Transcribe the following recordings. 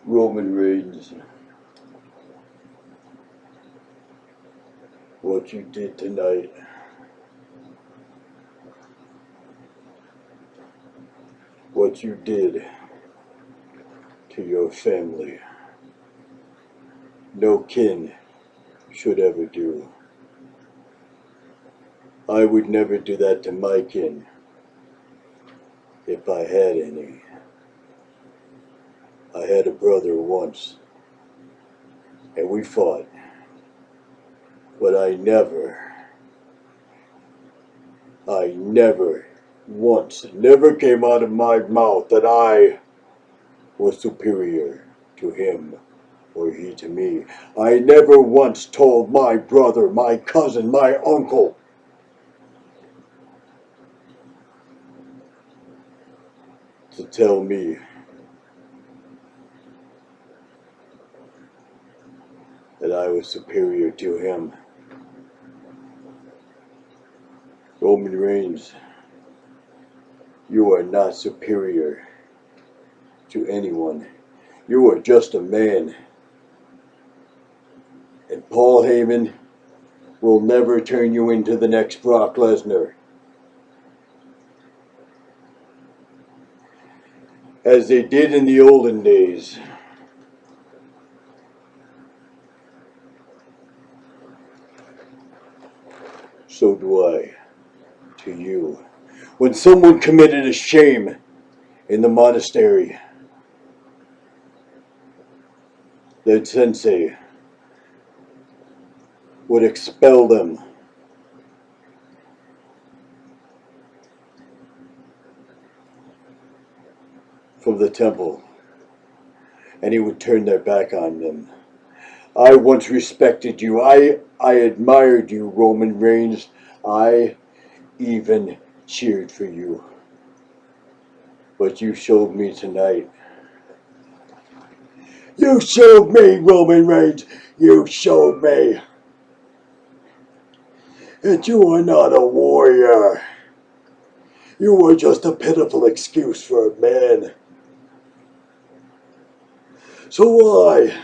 Roman Reigns, what you did tonight, what you did to your family, no kin should ever do. I would never do that to my kin, if I had any. I had a brother once, and we fought, but I never once, never came out of my mouth that I was superior to him or he to me. I never once told my brother, my cousin, my uncle to tell me that I was superior to him. Roman Reigns, you are not superior to anyone. You are just a man. And Paul Heyman will never turn you into the next Brock Lesnar. As they did in the olden days. So do I to you. When someone committed a shame in the monastery, the sensei would expel them from the temple, and he would turn their back on them. I once respected you. I admired you, Roman Reigns. I even cheered for you. But you showed me tonight. You showed me, Roman Reigns. You showed me that you are not a warrior. You are just a pitiful excuse for a man. So why,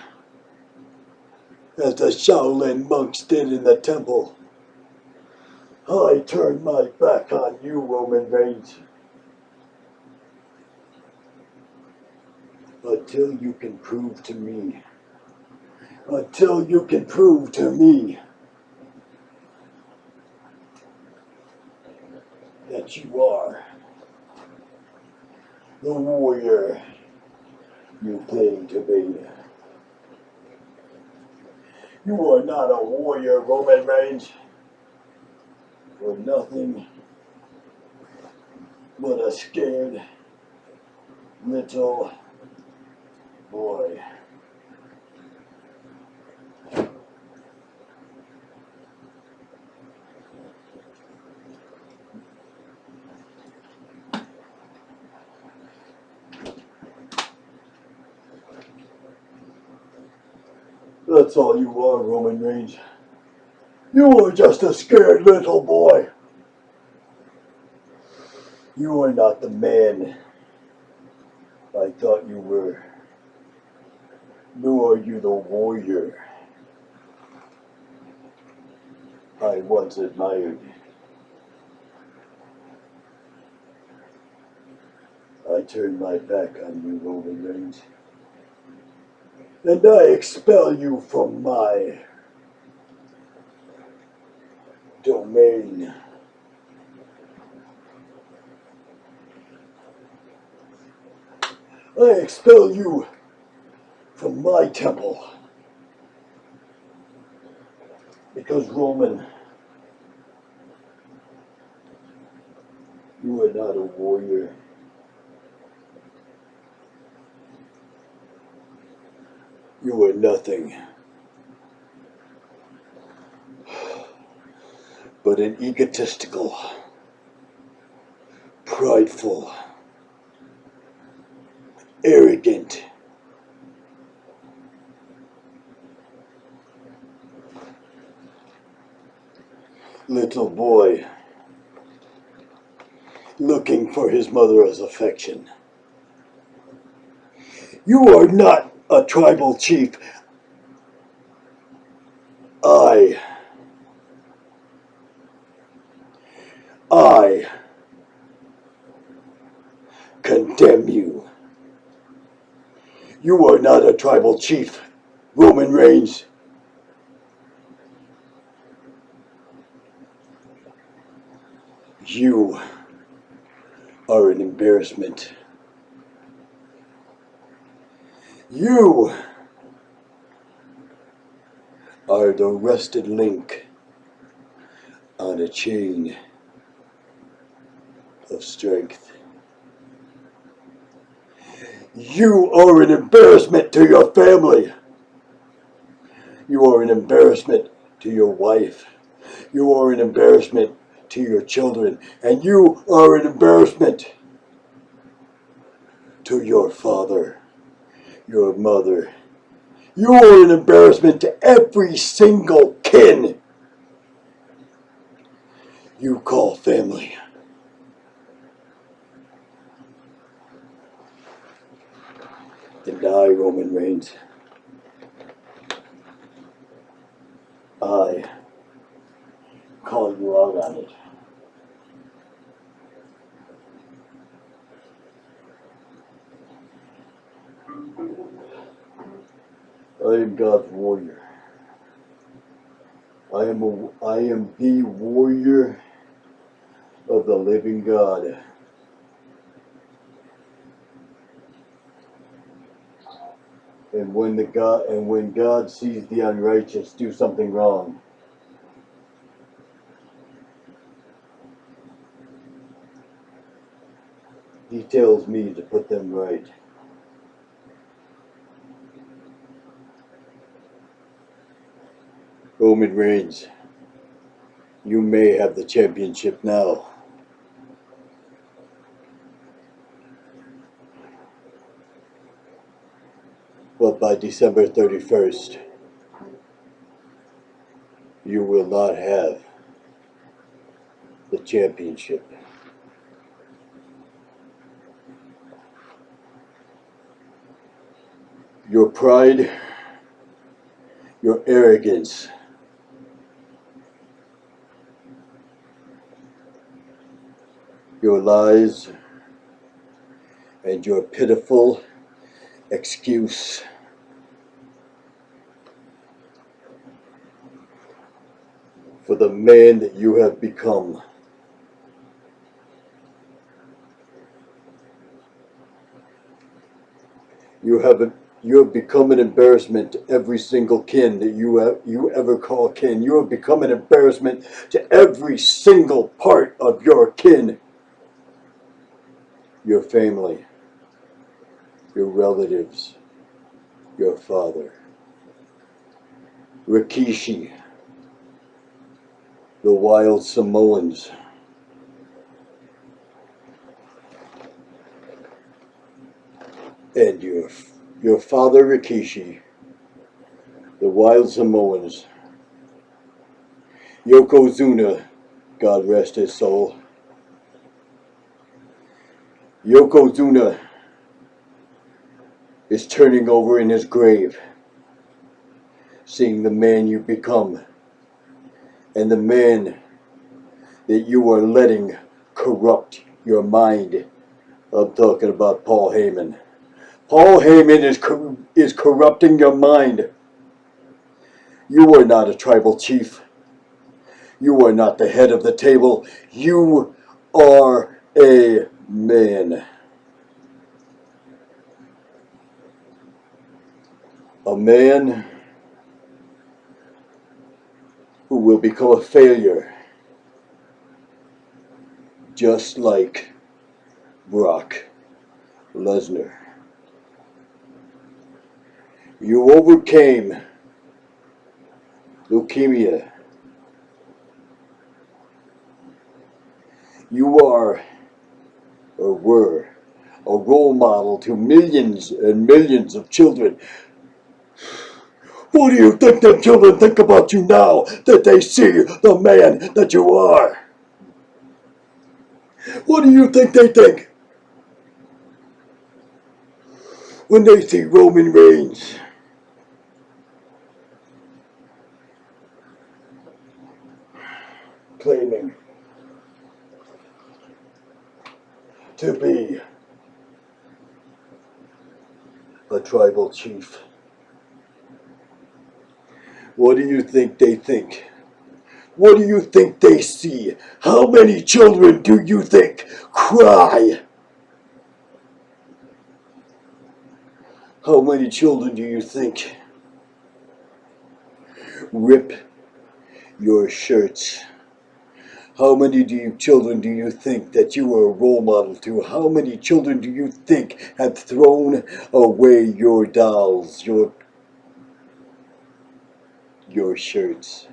as the Shaolin monks did in the temple, I turned my back on you, Roman Reigns. Until you can prove to me that you are the warrior you claim to be. You are not a warrior, Roman Reigns. You're nothing but a scared little boy. That's all you are, Roman Reigns. You are just a scared little boy. You are not the man I thought you were. Nor are you the warrior I once admired. I turned my back on you, Roman Reigns. And I expel you from my domain. I expel you from my temple. Because, Roman, you are not a warrior. You are nothing but an egotistical, prideful, arrogant, little boy looking for his mother's affection. You are not a tribal chief, I I condemn you. You are not a tribal chief, Roman Reigns. You are an embarrassment. You are the rusted link on a chain of strength. You are an embarrassment to your family. You are an embarrassment to your wife. You are an embarrassment to your children. And you are an embarrassment to your father, your mother. You are an embarrassment to every single kin you call family. And I, Roman Reigns, I call you out on it. I am God's warrior. I am the warrior of the living God. And when God sees the unrighteous do something wrong, He tells me to put them right. Roman Reigns, you may have the championship now, but by December 31st, you will not have the championship. Your pride, your arrogance, your lies, and your pitiful excuse for the man that you have become. You have become an embarrassment to every single kin that you ever call kin. You have become an embarrassment to every single part of your kin. Your family, your relatives, your father. Rikishi, the Wild Samoans, and your father Rikishi, the Wild Samoans, Yokozuna, God rest his soul. Yokozuna is turning over in his grave, seeing the man you become, and the man that you are letting corrupt your mind. I'm talking about Paul Heyman. Paul Heyman is corrupting your mind. You are not a tribal chief. You are not the head of the table. You are a man. A man who will become a failure, just like Brock Lesnar. You overcame leukemia. You are, or were, a role model to millions and millions of children. What do you think the children think about you now that they see the man that you are? What do you think they think? when they see Roman Reigns claiming to be a tribal chief? What do you think they think? What do you think they see? How many children do you think cry? How many children do you think rip your shirts? How many children do you think that you are a role model to? How many children do you think have thrown away your dolls, your shirts?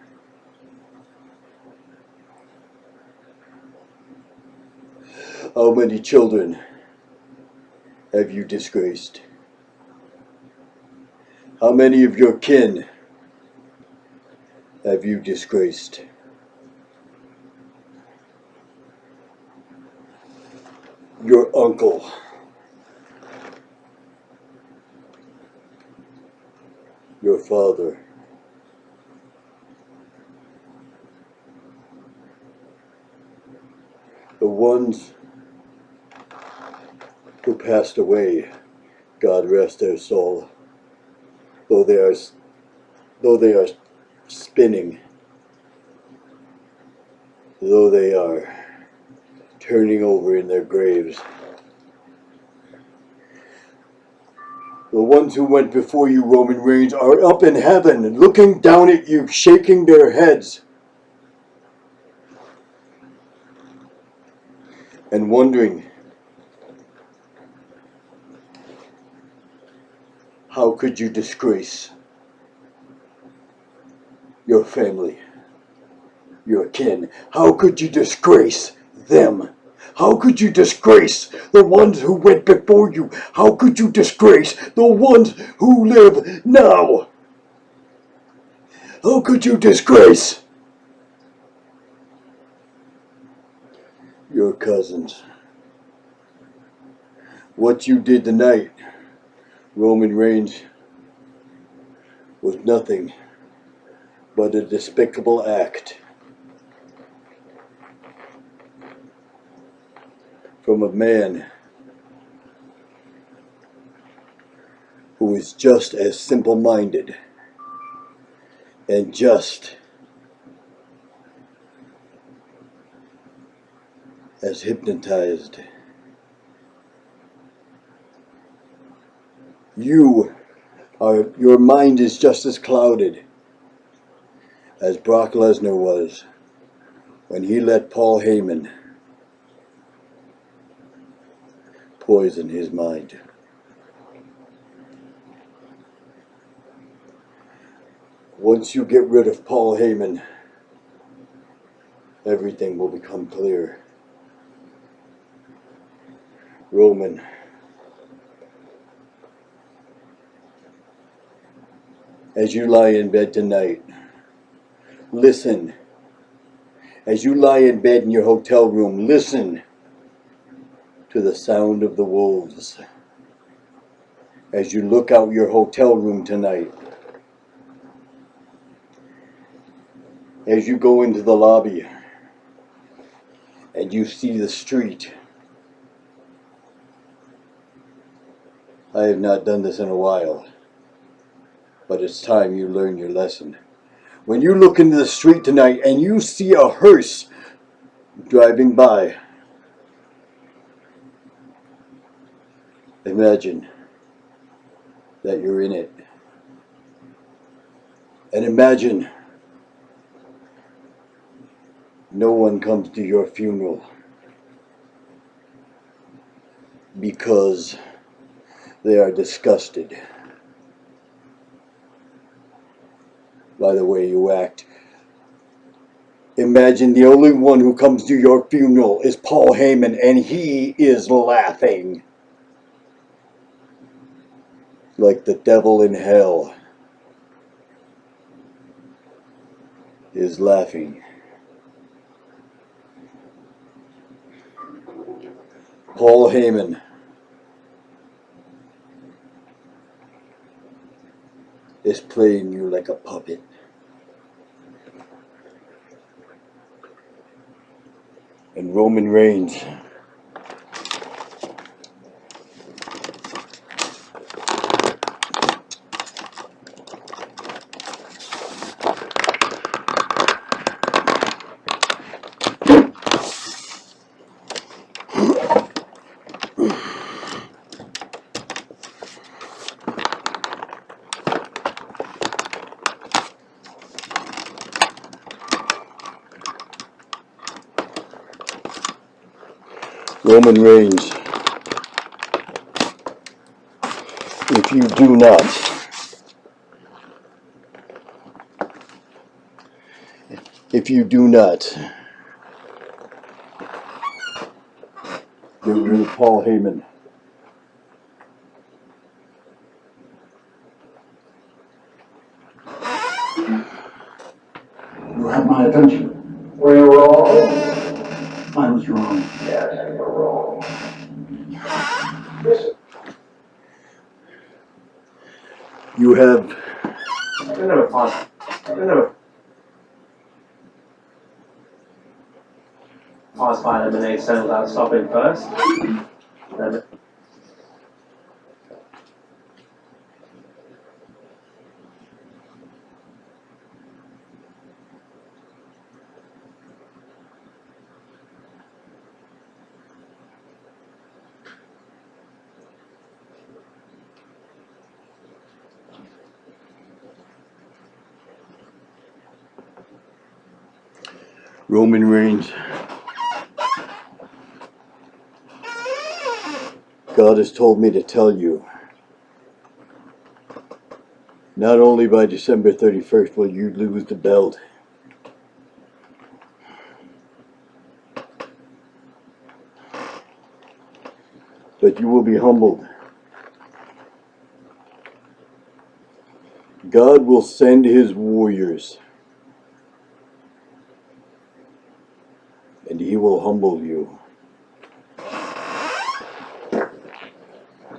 How many children have you disgraced? How many of your kin have you disgraced? Your uncle, your father, the ones who passed away, God rest their soul, though they are spinning, though they are turning over in their graves. The ones who went before you, Roman Reigns, are up in heaven, looking down at you, shaking their heads, and wondering, how could you disgrace your family, your kin? How could you disgrace them? How could you disgrace the ones who went before you? How could you disgrace the ones who live now? How could you disgrace your cousins? What you did tonight, Roman Reigns, was nothing but a despicable act from a man who is just as simple-minded and just as hypnotized. Your mind is just as clouded as Brock Lesnar was when he let Paul Heyman poison his mind. Once you get rid of Paul Heyman, everything will become clear. Roman, as you lie in bed tonight, listen. As you lie in bed in your hotel room, listen to the sound of the wolves. As you look out your hotel room tonight, as you go into the lobby and you see the street. I have not done this in a while, but it's time you learn your lesson. When you look into the street tonight and you see a hearse driving by, imagine that you're in it. And imagine no one comes to your funeral because they are disgusted by the way you act. Imagine the only one who comes to your funeral is Paul Heyman, and he is laughing like the devil in hell is laughing. Paul Heyman is playing you like a puppet. And Roman Reigns, Roman Reigns, if you do not get rid of Paul Heyman, you have my attention. Were you wrong? I was wrong. Yes, you were wrong. Listen, You have I never paused. I never paused by them and they said without stopping first. Then Roman Reigns. God has told me to tell you, not only by December 31st will you lose the belt, but you will be humbled. God will send his warriors, and he will humble you.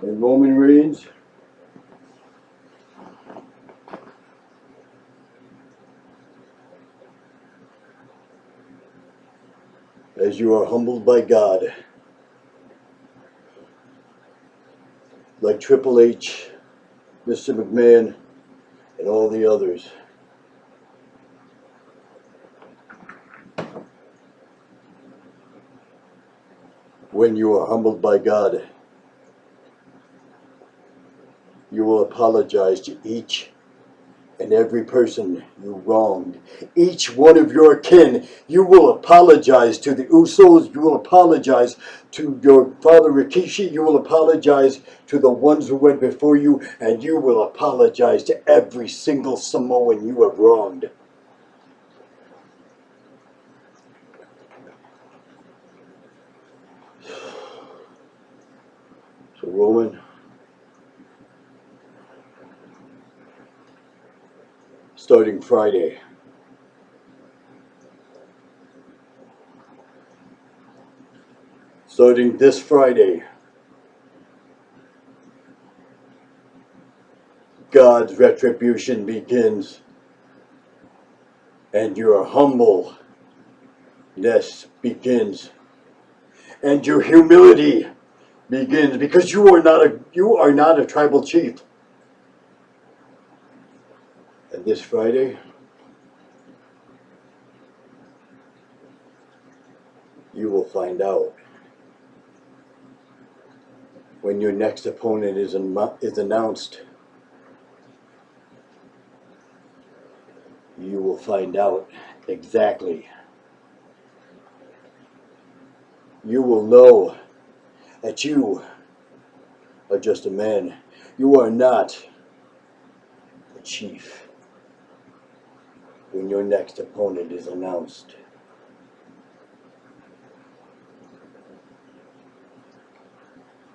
And Roman Reigns, as you are humbled by God, like Triple H, Mr. McMahon, and all the others, when you are humbled by God, you will apologize to each and every person you wronged. Each one of your kin, you will apologize to the Usos, you will apologize to your father Rikishi, you will apologize to the ones who went before you, and you will apologize to every single Samoan you have wronged. So Roman, starting Friday, starting this Friday, God's retribution begins, and your humbleness begins, and your humility begins, because you are not a tribal chief. And this Friday, you will find out. When your next opponent is announced, you will find out exactly. You will know that you are just a man. You are not a chief when your next opponent is announced.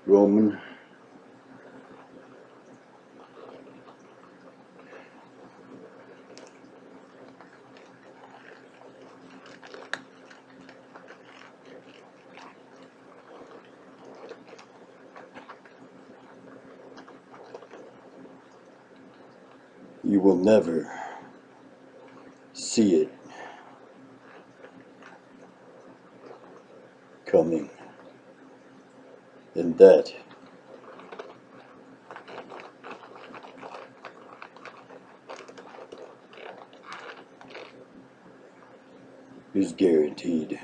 Roman, You will never see it coming. And that is guaranteed.